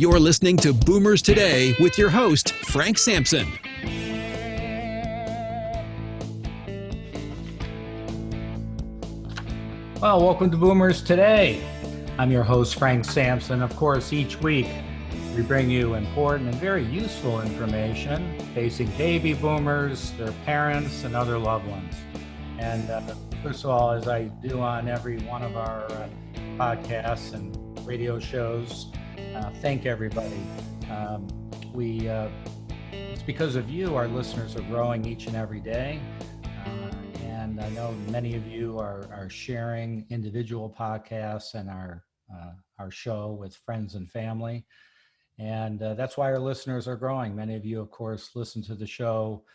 You're listening to Boomers Today with your host, Frank Sampson. Well, welcome to Boomers Today. I'm your host, Frank Sampson. Of course, each week we bring you important and very useful information facing baby boomers, their parents, and other loved ones. And first of all, as I do on every one of our podcasts and radio shows, thank everybody. It's because of you, our listeners are growing each and every day. And I know many of you are sharing individual podcasts and our show with friends and family. And that's why our listeners are growing. Many of you, of course, listen to the show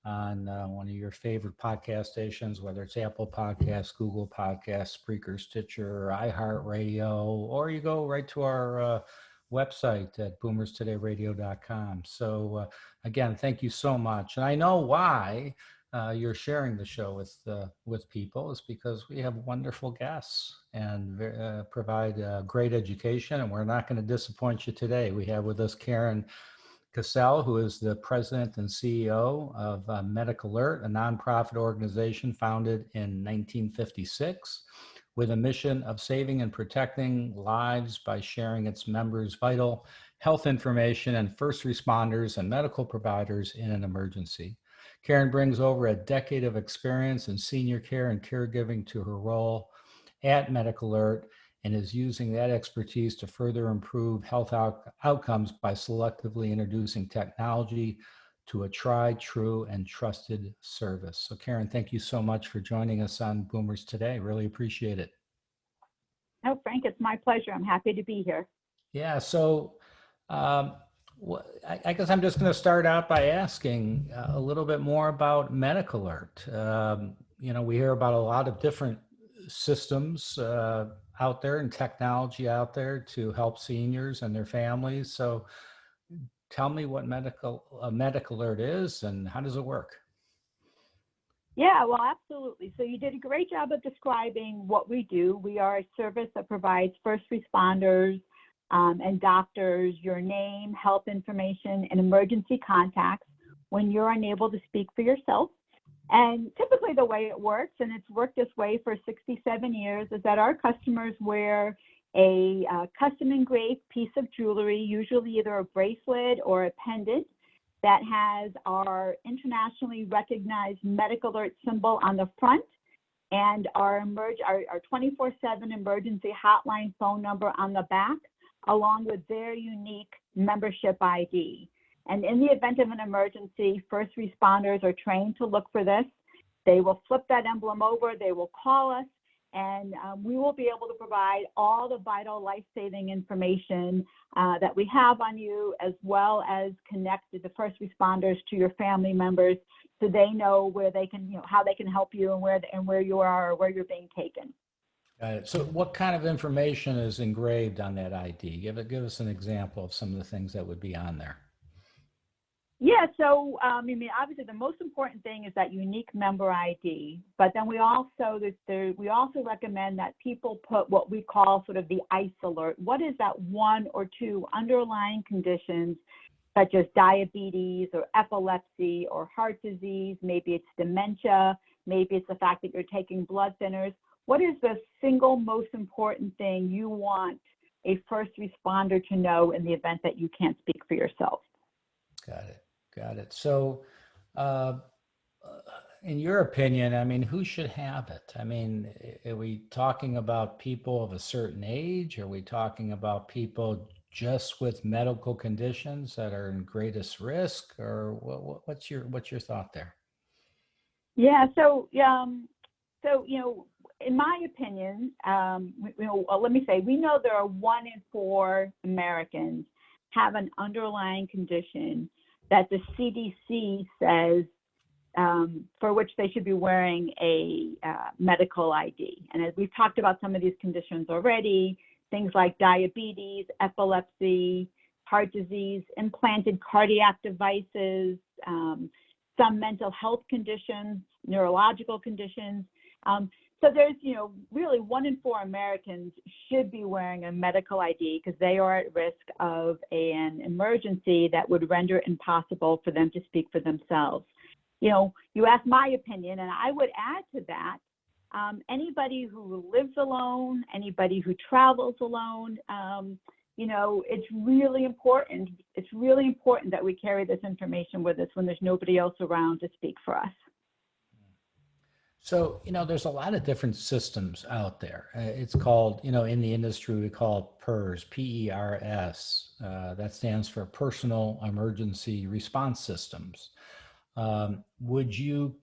on one of your favorite podcast stations, whether it's Apple Podcasts, Google Podcasts, Spreaker, Stitcher, iHeartRadio, or you go right to our website at boomerstodayradio.com. So again, thank you so much. And I know why you're sharing the show with people is because we have wonderful guests and provide great education, and we're not going to disappoint you today. We have with us Karen Cassel, who is the president and CEO of MedicAlert, a nonprofit organization founded in 1956 with a mission of saving and protecting lives by sharing its members' vital health information and first responders and medical providers in an emergency. Karen brings over a decade of experience in senior care and caregiving to her role at MedicAlert and is using that expertise to further improve health outcomes by selectively introducing technology to a tried, true, and trusted service. So Karen, thank you so much for joining us on Boomers Today. Really appreciate it. Oh, Frank, it's my pleasure. I'm happy to be here. Yeah, so I guess I'm just going to start out by asking a little bit more about MedicAlert. We hear about a lot of different systems out there and technology out there to help seniors and their families. So tell me what MedicAlert is and how does it work? Yeah, well, absolutely. So you did a great job of describing what we do. We are a service that provides first responders and doctors your name, health information, and emergency contacts when you're unable to speak for yourself. And typically the way it works, and it's worked this way for 67 years, is that our customers wear a custom engraved piece of jewelry, usually either a bracelet or a pendant, that has our internationally recognized MedicAlert symbol on the front and our 24/7 emergency hotline phone number on the back, along with their unique membership ID. And in the event of an emergency, first responders are trained to look for this. They will flip that emblem over, they will call us, and we will be able to provide all the vital life-saving information that we have on you, as well as connect the first responders to your family members so they know where they can, how they can help you and where you are or where you're being taken. Got it. So what kind of information is engraved on that ID? Give us an example of some of the things that would be on there. Yeah, so obviously the most important thing is that unique member ID, but then we also recommend that people put what we call sort of the ICE alert. What is that one or two underlying conditions such as diabetes or epilepsy or heart disease? Maybe it's dementia, maybe it's the fact that you're taking blood thinners. What is the single most important thing you want a first responder to know in the event that you can't speak for yourself? Got it. So in your opinion, who should have it? Are we talking about people of a certain age? Are we talking about people just with medical conditions that are in greatest risk? Or what's your thought there? Yeah, so in my opinion, let me say, we know there are 1 in 4 Americans have an underlying condition that the CDC says for which they should be wearing a medical ID. And as we've talked about some of these conditions already, things like diabetes, epilepsy, heart disease, implanted cardiac devices, some mental health conditions, neurological conditions. So there's, really 1 in 4 Americans should be wearing a medical ID because they are at risk of an emergency that would render it impossible for them to speak for themselves. You asked my opinion, and I would add to that, anybody who lives alone, anybody who travels alone, it's really important. It's really important that we carry this information with us when there's nobody else around to speak for us. So, there's a lot of different systems out there. It's called, in the industry, we call it PERS, P-E-R-S. That stands for Personal Emergency Response Systems. Would you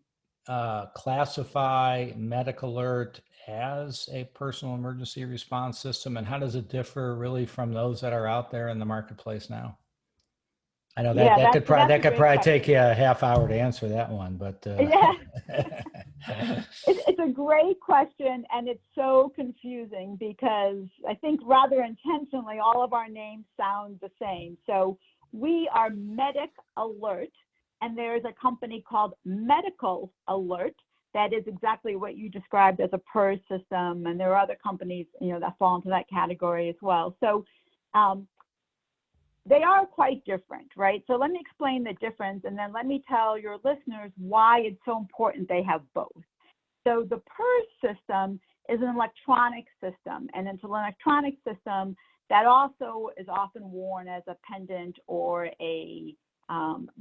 classify MedicAlert as a personal emergency response system? And how does it differ really from those that are out there in the marketplace now? I know that could probably take you a half hour to answer that one, but it's a great question, and it's so confusing because I think rather intentionally all of our names sound the same. So we are MedicAlert, and there's a company called MedicAlert that is exactly what you described as a PERS system, and there are other companies that fall into that category as well. So they are quite different, right? So let me explain the difference, and then let me tell your listeners why it's so important they have both. So the PERS system is an electronic system, and it's an electronic system that also is often worn as a pendant or a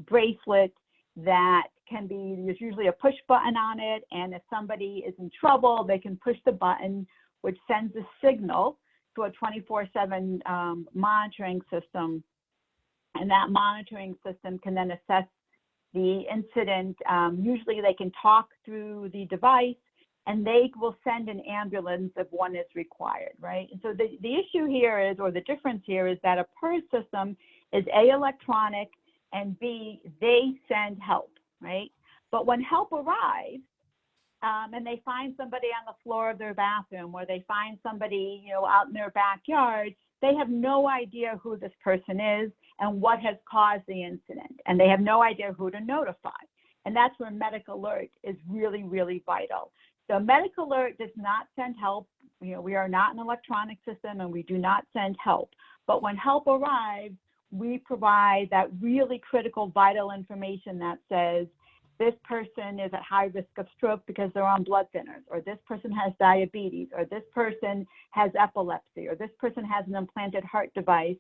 bracelet that can be, there's usually a push button on it, and if somebody is in trouble, they can push the button, which sends a signal to a 24/7 monitoring system. And that monitoring system can then assess the incident. Usually they can talk through the device, and they will send an ambulance if one is required, right? And so the issue here is, or the difference here is that a PERS system is A, electronic, and B, they send help, right? But when help arrives, and they find somebody on the floor of their bathroom, or they find somebody, out in their backyard, they have no idea who this person is and what has caused the incident, and they have no idea who to notify. And that's where MedicAlert is really, really vital. So MedicAlert does not send help. We are not an electronic system, and we do not send help. But when help arrives, we provide that really critical, vital information that says, this person is at high risk of stroke because they're on blood thinners, or this person has diabetes, or this person has epilepsy, or this person has an implanted heart device.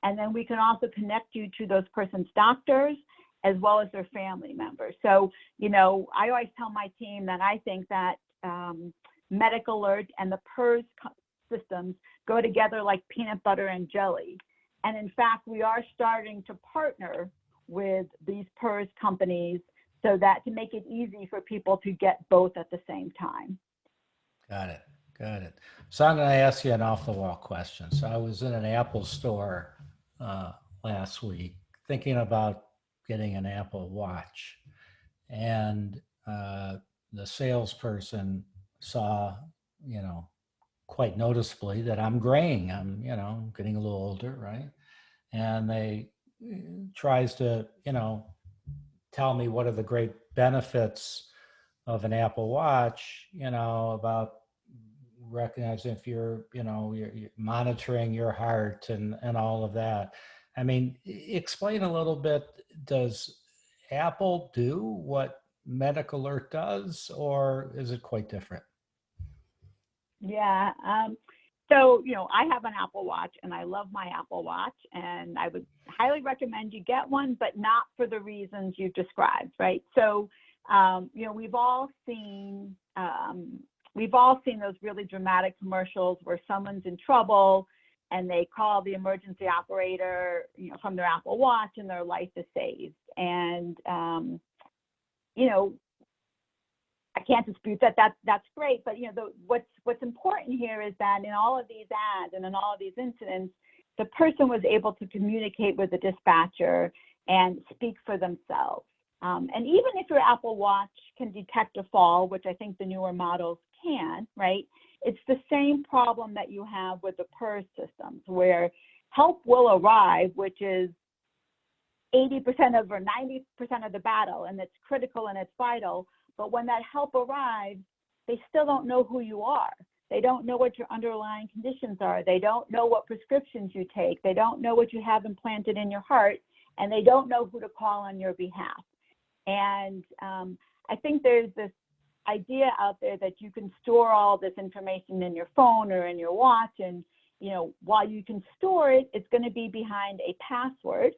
And then we can also connect you to those person's doctors as well as their family members. So, I always tell my team that I think that MedicAlert and the PERS systems go together like peanut butter and jelly. And in fact, we are starting to partner with these PERS companies so that to make it easy for people to get both at the same time. Got it. So I'm going to ask you an off-the-wall question. So I was in an Apple store last week thinking about getting an Apple Watch, and the salesperson saw, quite noticeably that I'm graying. I'm, getting a little older, right? And they tries to, tell me what are the great benefits of an Apple Watch, about recognizing if you're monitoring your heart and all of that. I mean, explain a little bit, does Apple do what MedicAlert does, or is it quite different? Yeah. So, I have an Apple Watch, and I love my Apple Watch, and I would highly recommend you get one, but not for the reasons you've described, right? So, we've all seen those really dramatic commercials where someone's in trouble and they call the emergency operator, from their Apple Watch, and their life is saved. And, I can't dispute that. That's great. But, what's important here is that in all of these ads and in all of these incidents, the person was able to communicate with the dispatcher and speak for themselves. And even if your Apple Watch can detect a fall, which I think the newer models can, right? It's the same problem that you have with the PERS systems, where help will arrive, which is 80% of or 90% of the battle, and it's critical and it's vital. But when that help arrives, they still don't know who you are. They don't know what your underlying conditions are. They don't know what prescriptions you take. They don't know what you have implanted in your heart, and they don't know who to call on your behalf. And I think there's this idea out there that you can store all this information in your phone or in your watch, and while you can store it, it's going to be behind a password.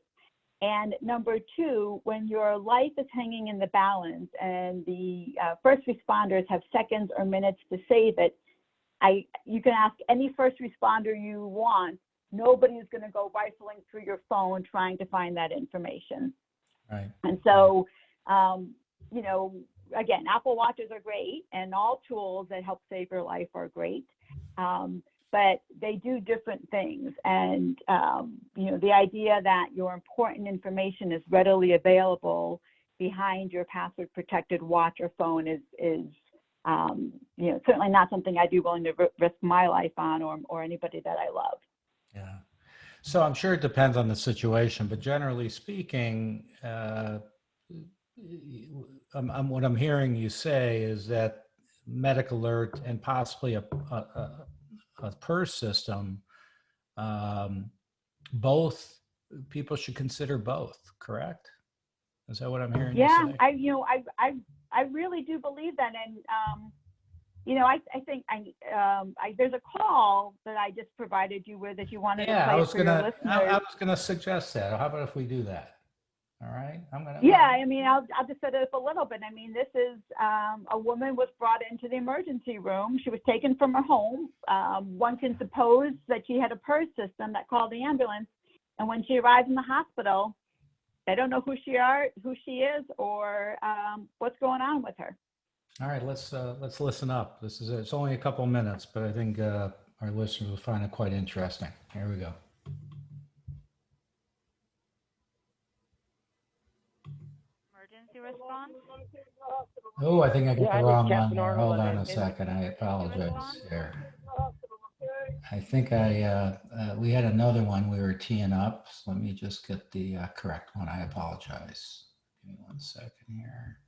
And number two, when your life is hanging in the balance and the first responders have seconds or minutes to save it, you can ask any first responder you want. Nobody is going to go rifling through your phone trying to find that information. Right. And so, again, Apple Watches are great, and all tools that help save your life are great. But they do different things. And, the idea that your important information is readily available behind your password protected watch or phone is certainly not something I'd be willing to risk my life on or anybody that I love. Yeah. So I'm sure it depends on the situation, but generally speaking, what I'm hearing you say is that MedicAlert and possibly a PERS system, both people should consider both, correct? Is that what I'm hearing you say? I really do believe that. And, I think there's a call that I just provided you with if you wanted to play it for your listeners. I was going to suggest that. How about if we do that? All right. I'll just set it up a little bit. This is a woman was brought into the emergency room. She was taken from her home. One can suppose that she had a PERS system that called the ambulance. And when she arrived in the hospital, they don't know who she is, or what's going on with her. All right, let's listen up. It's only a couple minutes, but I think our listeners will find it quite interesting. Here we go. Emergency response? Oh, I think I got the wrong one there. Hold on a second. I apologize here. I think we had another one we were teeing up. So let me just get the correct one. I apologize. Give me 1 second here.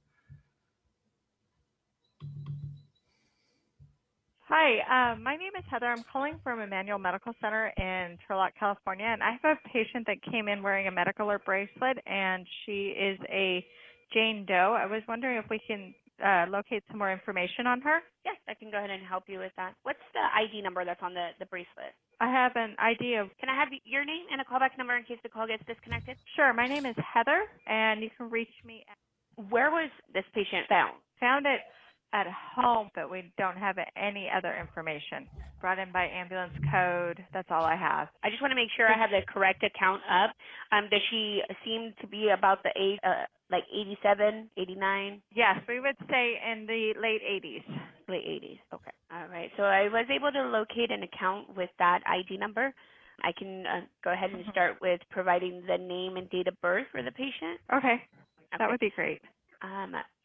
Hi, my name is Heather. I'm calling from Emmanuel Medical Center in Turlock, California, and I have a patient that came in wearing a MedicAlert bracelet, and she is a Jane Doe. I was wondering if we can locate some more information on her. Yes, I can go ahead and help you with that. What's the ID number that's on the bracelet? I have an ID of... Can I have your name and a callback number in case the call gets disconnected? Sure. My name is Heather, and you can reach me at... Where was this patient found? Found it at home, but we don't have any other information. Brought in by ambulance code. That's all I have. I just want to make sure I have the correct account up. Does she seem to be about the age, like 87, 89? Yes, we would say in the late 80s. Late 80s. Okay. All right. So I was able to locate an account with that ID number. I can go ahead and start with providing the name and date of birth for the patient. Okay. That would be great.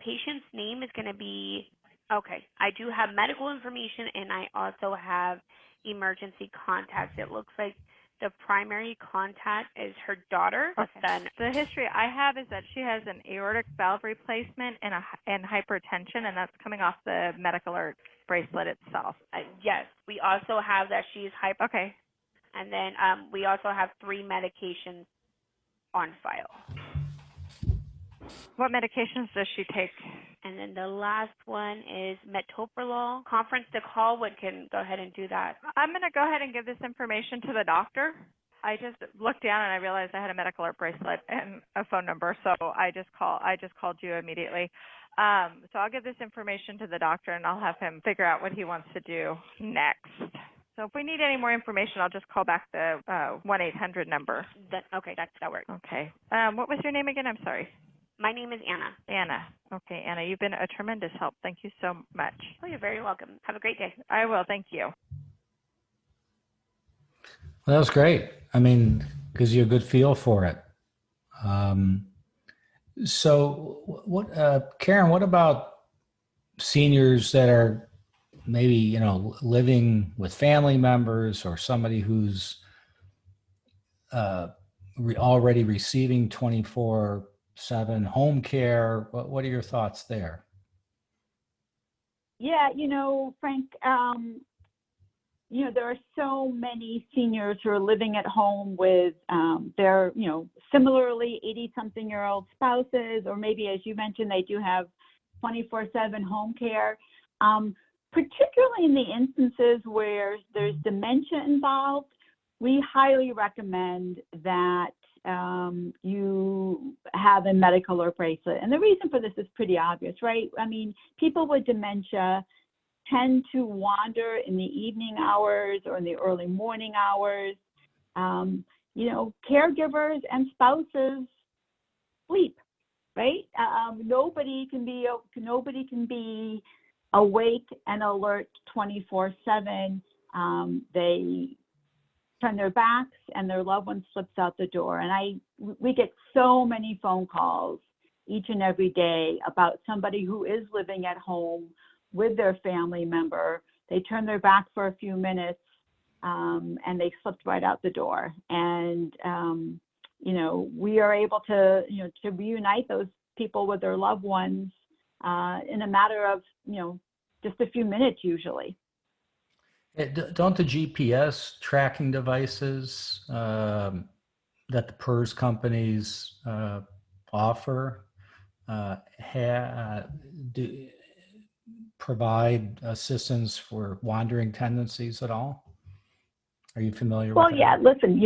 Patient's name is going to be, okay, I do have medical information and I also have emergency contacts. It looks like the primary contact is her daughter, the son. The history I have is that she has an aortic valve replacement and hypertension, and that's coming off the MedicAlert bracelet itself. Yes, we also have that she's hyper. Okay. And then we also have 3 medications on file. What medications does she take? And then the last one is metoprolol. Conference to call, we can go ahead and do that. I'm going to go ahead and give this information to the doctor. I just looked down and I realized I had a MedicAlert bracelet and a phone number, so I just called you immediately. So I'll give this information to the doctor and I'll have him figure out what he wants to do next. So if we need any more information, I'll just call back the 1-800 number. Okay, that works. Okay. What was your name again? I'm sorry. My name is Anna. Anna. Okay, Anna, you've been a tremendous help. Thank you so much. Oh, you're very welcome. Have a great day. I will. Thank you. Well, that was great. Gives you a good feel for it. So what, Karen, what about seniors that are maybe, living with family members or somebody who's already receiving 24/7 home care? What are your thoughts there? Yeah, Frank, there are so many seniors who are living at home with their, similarly 80-something-year-old spouses, or maybe, as you mentioned, they do have 24/7 home care. Particularly in the instances where there's dementia involved, we highly recommend that you have a MedicAlert bracelet. And the reason for this is pretty obvious, right? I mean, people with dementia tend to wander in the evening hours or in the early morning hours. Caregivers and spouses sleep, right? Nobody can be awake and alert 24/7. They turn their backs and their loved one slips out the door. And we get so many phone calls each and every day about somebody who is living at home with their family member. They turn their back for a few minutes and they slipped right out the door. And, we are able to reunite those people with their loved ones in a matter of, just a few minutes usually. Don't the GPS tracking devices that the PERS companies offer provide assistance for wandering tendencies at all? Are you familiar with that? Well, yeah, listen,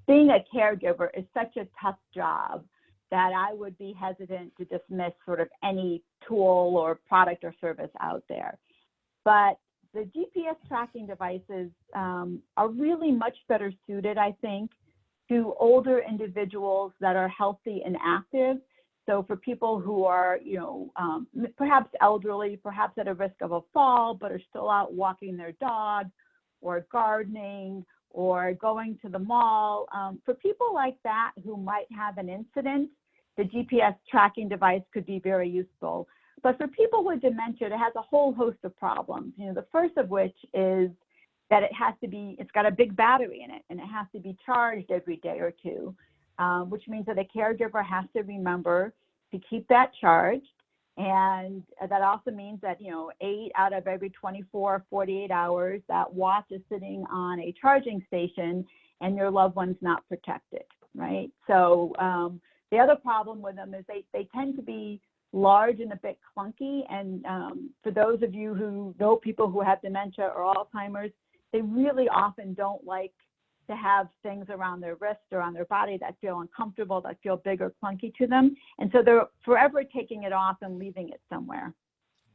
being a caregiver is such a tough job that I would be hesitant to dismiss sort of any tool or product or service out there. But the GPS tracking devices are really much better suited, I think, to older individuals that are healthy and active. So for people who are, perhaps elderly, perhaps at a risk of a fall, but are still out walking their dog or gardening or going to the mall, for people like that who might have an incident, the GPS tracking device could be very useful. But for people with dementia, it has a whole host of problems. The first of which is that it's got a big battery in it, and it has to be charged every day or two, which means that a caregiver has to remember to keep that charged. And that also means that, 8 out of every 24, 48 hours, that watch is sitting on a charging station and your loved one's not protected, right? So the other problem with them is they tend to be large and a bit clunky. And for those of you who know people who have dementia or Alzheimer's, they really often don't like to have things around their wrist or on their body that feel uncomfortable, that feel big or clunky to them. And so they're forever taking it off and leaving it somewhere.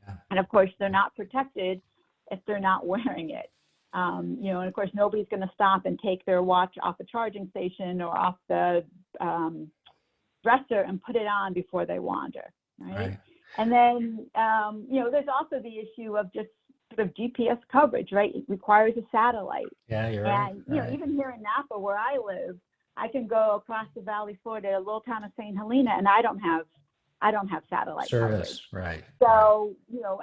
Yeah. And of course, they're not protected if they're not wearing it. And of course, nobody's going to stop and take their watch off a charging station or off the dresser and put it on before they wander. Right. And then, there's also the issue of just sort of GPS coverage, right? It requires a satellite. Yeah, you're right. And, even here in Napa, where I live, I can go across the Valley floor to a little town of St. Helena, and I don't have satellite service, coverage. Right. So,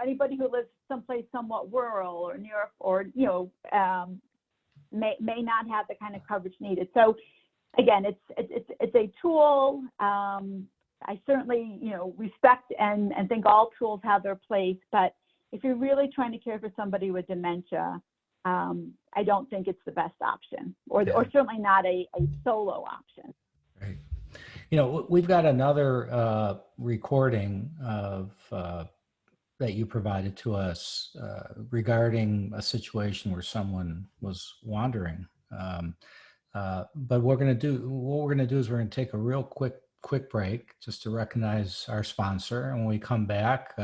anybody who lives someplace somewhat rural or near, or, may not have the kind of coverage needed. So, again, it's a tool. I certainly, respect and think all tools have their place, but if you're really trying to care for somebody with dementia, I don't think it's the best option, or certainly not a solo option. Right. We've got another recording of that you provided to us regarding a situation where someone was wandering. But what we're going to do is we're going to take a real quick break just to recognize our sponsor. And when we come back,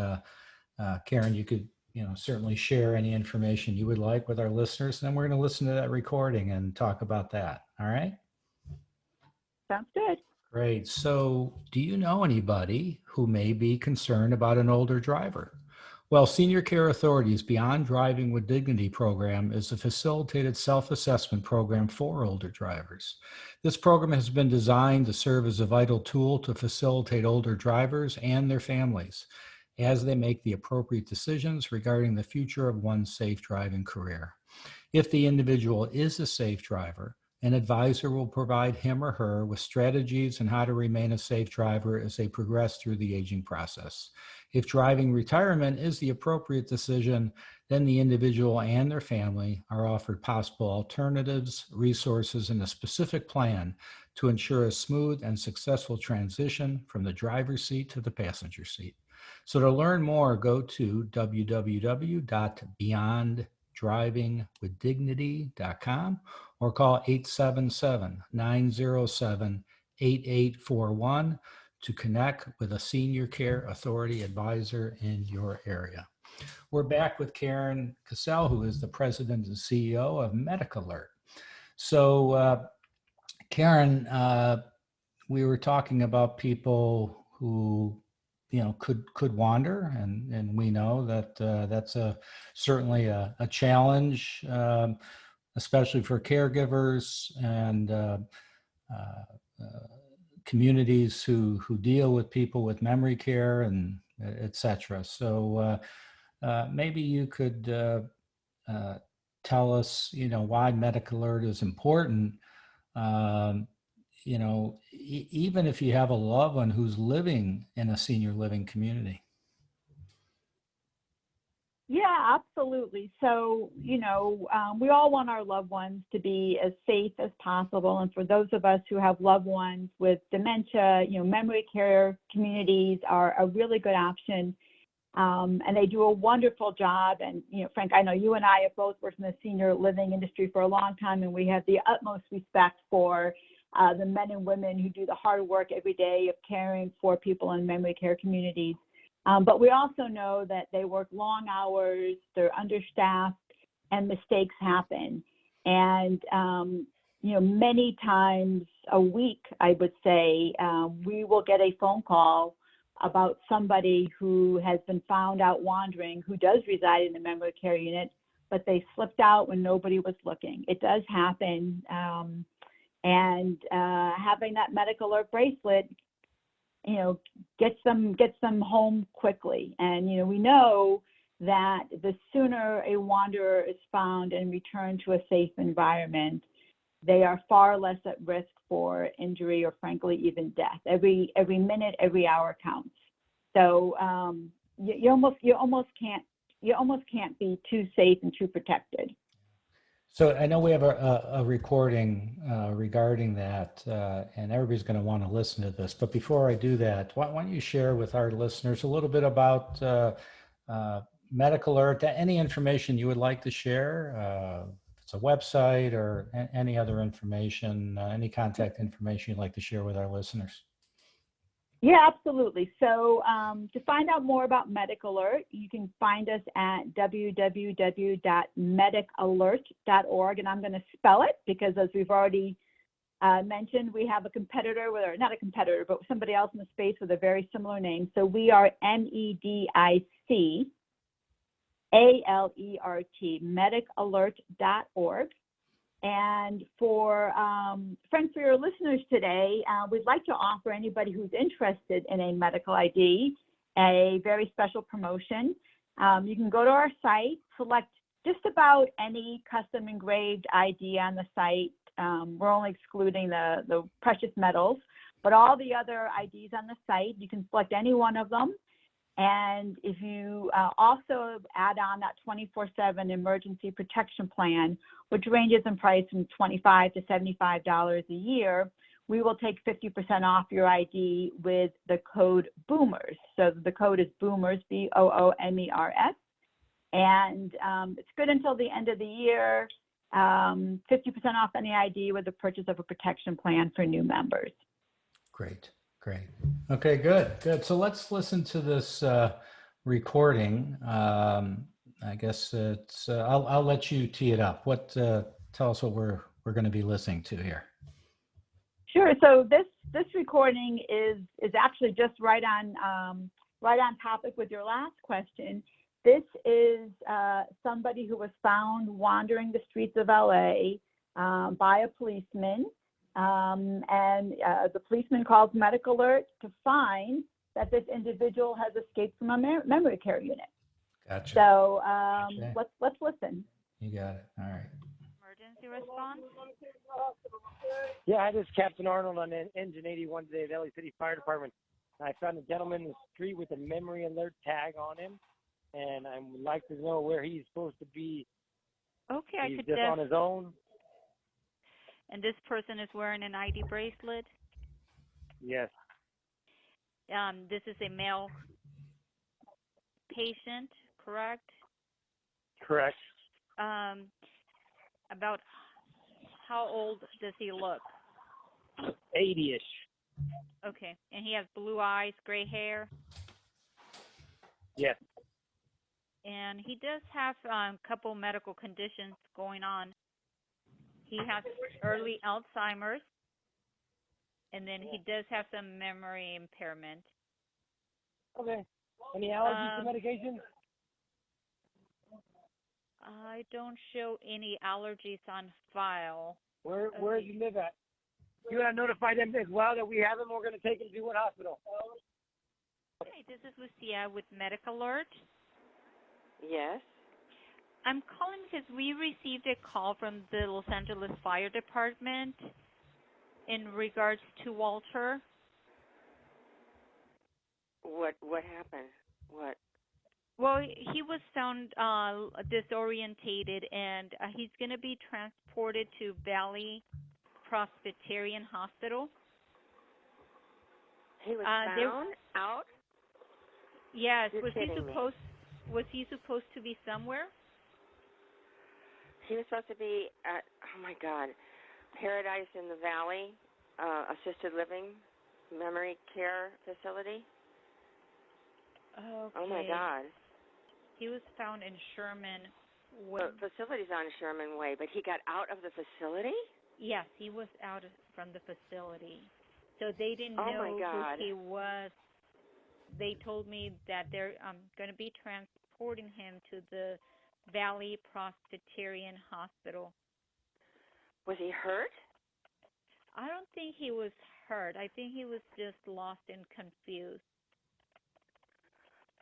Karen, you could, certainly share any information you would like with our listeners. And then we're going to listen to that recording and talk about that. All right? Sounds good. Great. So do you know anybody who may be concerned about an older driver? Well, Senior Care Authority's Beyond Driving with Dignity program is a facilitated self-assessment program for older drivers. This program has been designed to serve as a vital tool to facilitate older drivers and their families as they make the appropriate decisions regarding the future of one's safe driving career. If the individual is a safe driver, An advisor will provide him or her with strategies on how to remain a safe driver as they progress through the aging process. If driving retirement is the appropriate decision, then the individual and their family are offered possible alternatives, resources, and a specific plan to ensure a smooth and successful transition from the driver's seat to the passenger seat. So to learn more, go to www.beyonddrivingwithdignity.com or call 877-907-8841 to connect with a senior care authority advisor in your area. We're back with Karen Cassel, who is the president and CEO of MedicAlert. So, Karen, we were talking about people who, could wander, and we know that that's certainly a challenge, especially for caregivers and communities who deal with people with memory care and et cetera. So maybe you could tell us, why MedicAlert is important. Even if you have a loved one who's living in a senior living community. Yeah, absolutely. So, we all want our loved ones to be as safe as possible. And for those of us who have loved ones with dementia, memory care communities are a really good option. And they do a wonderful job. And, Frank, I know you and I have both worked in the senior living industry for a long time, and we have the utmost respect for the men and women who do the hard work every day of caring for people in memory care communities. But we also know that they work long hours, they're understaffed, and mistakes happen. And, many times a week, I would say, we will get a phone call about somebody who has been found out wandering, who does reside in the memory care unit, but they slipped out when nobody was looking. It does happen. And having that MedicAlert bracelet, gets them home quickly. And, we know that the sooner a wanderer is found and returned to a safe environment, they are far less at risk for injury or, frankly, even death. Every minute, every hour counts. So you almost can't be too safe and too protected. So I know we have a recording regarding that, and everybody's going to want to listen to this. But before I do that, why don't you share with our listeners a little bit about MedicAlert, any information you would like to share? If it's a website or any other information, any contact information you'd like to share with our listeners. Yeah, absolutely. So to find out more about MedicAlert, you can find us at www.medicalert.org. And I'm going to spell it because, as we've already mentioned, we have a competitor, not a competitor, but somebody else in the space with a very similar name. So we are MEDICALERT, medicalert.org. And for Frank, for your listeners today, we'd like to offer anybody who's interested in a medical ID a very special promotion. You can go to our site, select just about any custom engraved ID on the site. We're only excluding the precious metals, but all the other IDs on the site, you can select any one of them. And if you also add on that 24/7 emergency protection plan, which ranges in price from $25 to $75 a year, we will take 50% off your ID with the code BOOMERS. So the code is BOOMERS, BOOMERS. And it's good until the end of the year, 50% off any ID with the purchase of a protection plan for new members. Great. Okay, good. So let's listen to this recording. I guess it's. I'll let you tee it up. Tell us what we're going to be listening to here. Sure. So this recording is actually just right on topic with your last question. This is somebody who was found wandering the streets of LA by a policeman. And the policeman calls MedicAlert to find that this individual has escaped from a memory care unit. Gotcha. So Okay. let's listen. You got it. All right. Emergency response. Yeah, this is Captain Arnold on Engine 81 today at LA City Fire Department. I found a gentleman in the street with a memory alert tag on him, and I would like to know where he's supposed to be. Okay, He's just on his own. And this person is wearing an ID bracelet? Yes. This is a male patient, correct? Correct. About how old does he look? 80-ish. Okay, and he has blue eyes, gray hair? Yes. And he does have a couple medical conditions going on. He has early Alzheimer's, and then he does have some memory impairment. Okay. Any allergies to medication? I don't show any allergies on file. Where does he live at? You gotta notify them as well that we have him. We're gonna take him to what hospital? Okay, this is Lucia with MedicAlert. Yes. I'm calling because we received a call from the Los Angeles Fire Department in regards to Walter. What happened? What? Well, he was found disorientated, and he's going to be transported to Valley Presbyterian Hospital. He was found out? Yes. You're Was he supposed to be somewhere? He was supposed to be at, oh my God, Paradise in the Valley, assisted living, memory care facility. Okay. Oh my God. He was found in Sherman. The facility's on Sherman Way, but he got out of the facility? Yes, he was out from the facility. So they didn't Oh know my God. who he was. They told me that they're going to be transporting him to the Valley Presbyterian Hospital. Was he hurt? I don't think he was hurt. I think he was just lost and confused.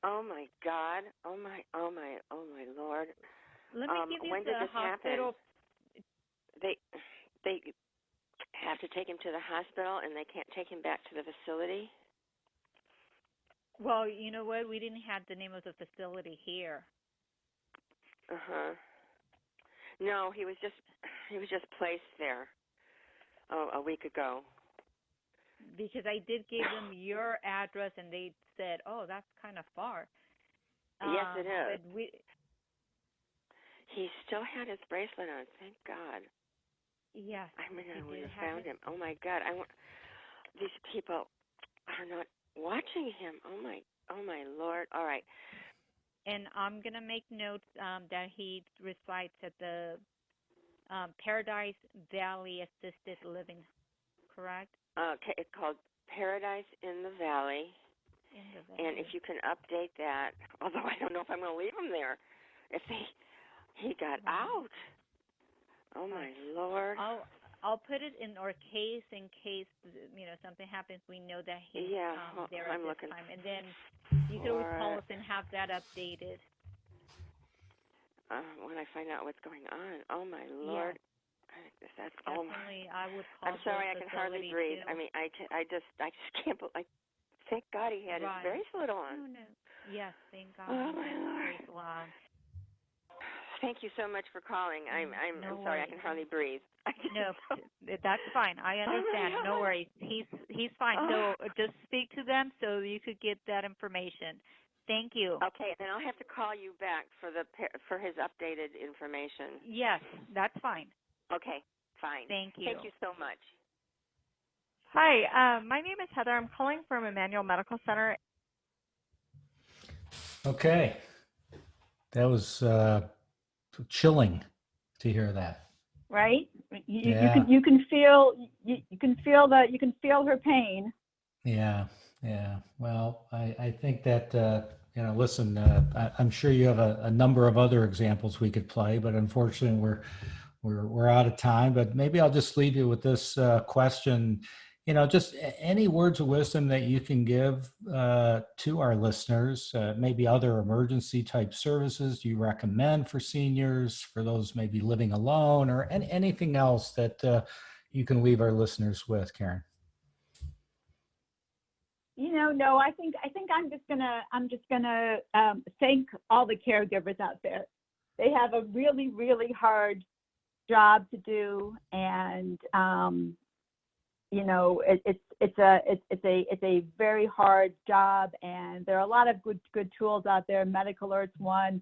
Oh my God. Oh my Lord. Let me give you when the did this hospital. Happen? They have to take him to the hospital, and they can't take him back to the facility? Well, you know what? We didn't have the name of the facility here. Uh-huh. No, he was just placed there a week ago. Because I did give them your address, and they said, "Oh, that's kind of far." Yes, it is. But he still had his bracelet on. Thank God. Yes. I mean, I would have found him. Oh my God! These people are not watching him. Oh my Lord! All right. And I'm gonna make note that he resides at the Paradise Valley Assisted Living, correct? Okay, it's called Paradise in the Valley. And if you can update that, although I don't know if I'm going to leave him there, if he got out. Oh my Lord! I'll put it in our case in case something happens. We know that he's there at this time, and then you can always call us and have that updated. When I find out what's going on. Oh my Lord! That's definitely. I would call. I'm sorry, I can hardly breathe. Too. I mean, I just can't believe. Thank God he had his bracelet on. No. Yes, thank God. Oh my Lord! On. Thank you so much for calling. I'm sorry, I can hardly breathe. No, that's fine. I understand. No worries. He's fine. So just speak to them so you could get that information. Thank you. Okay, then I'll have to call you back for his updated information. Yes, that's fine. Okay, fine. Thank you. Thank you so much. Hi, my name is Heather. I'm calling from Emmanuel Medical Center. Okay. That was chilling to hear that. Right? You can feel her pain. Yeah. Well, I think that listen, I'm sure you have a number of other examples we could play, but unfortunately we're out of time. But maybe I'll just leave you with this question. Just any words of wisdom that you can give to our listeners, maybe other emergency type services you recommend for seniors, for those maybe living alone, or anything else that you can leave our listeners with, Karen? No, I think I'm just gonna thank all the caregivers out there. They have a really, really hard job to do, and it's a very hard job, and there are a lot of good tools out there. MedicAlert's one,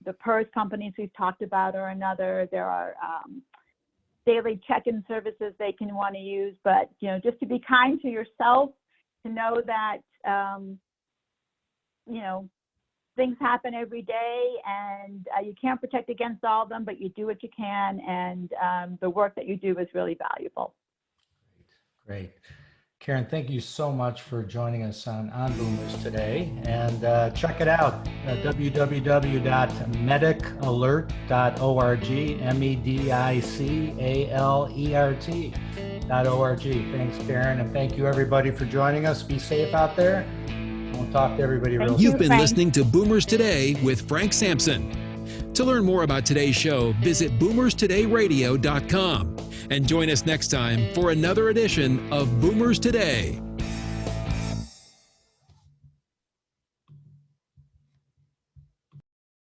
the PERS companies we've talked about are another. There are daily check-in services they can want to use, but just to be kind to yourself, to know that things happen every day, and you can't protect against all of them, but you do what you can, and the work that you do is really valuable. Great. Karen, thank you so much for joining us on Boomers today. And check it out, www.medicalert.org, medicalert.org. Thanks, Karen, and thank you, everybody, for joining us. Be safe out there. We'll talk to everybody real soon. You've been listening to Boomers Today with Frank Sampson. To learn more about today's show, visit boomerstodayradio.com and join us next time for another edition of Boomers Today.